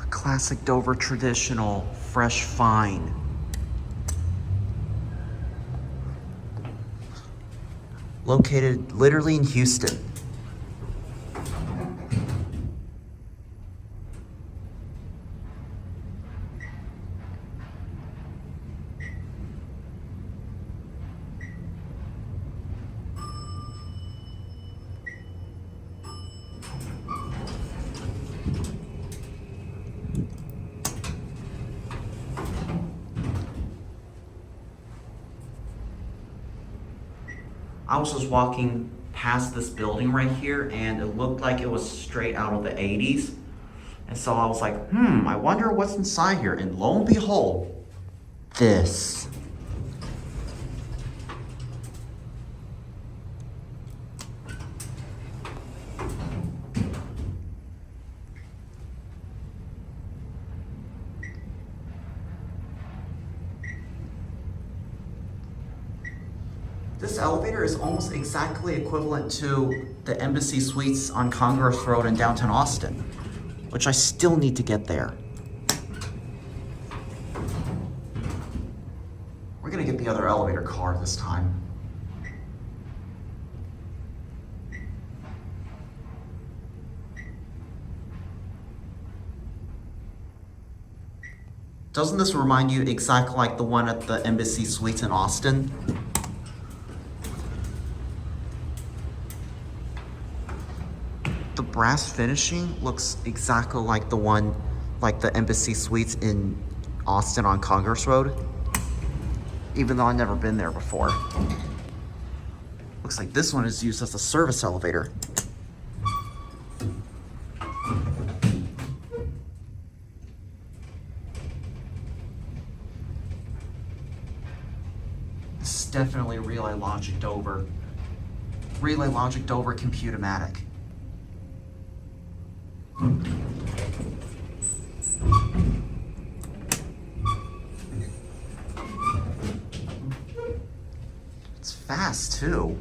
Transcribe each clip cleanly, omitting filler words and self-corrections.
Classic Dover traditional, fresh fine. Located literally in Houston. I was just walking past this building right here and it looked like it was straight out of the 80s. And so I was like, I wonder what's inside here. And lo and behold, this. This elevator is almost exactly equivalent to the Embassy Suites on Congress Road in downtown Austin, which I still need to get there. We're gonna get the other elevator car this time. Doesn't this remind you exactly like the one at the Embassy Suites in Austin? The brass finishing looks exactly like the one, like the Embassy Suites in Austin on Congress Road, even though I've never been there before. Looks like this one is used as a service elevator. This is definitely Relay Logic Dover. Relay Logic Dover Computomatic. It's fast too.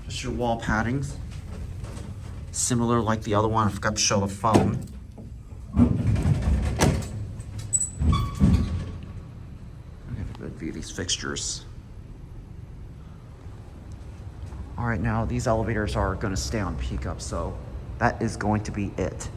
Just your wall paddings. Similar like the other one, I forgot to show the phone. I'll get a good view of these fixtures. All right, now these elevators are going to stay on peak up, so that is going to be it.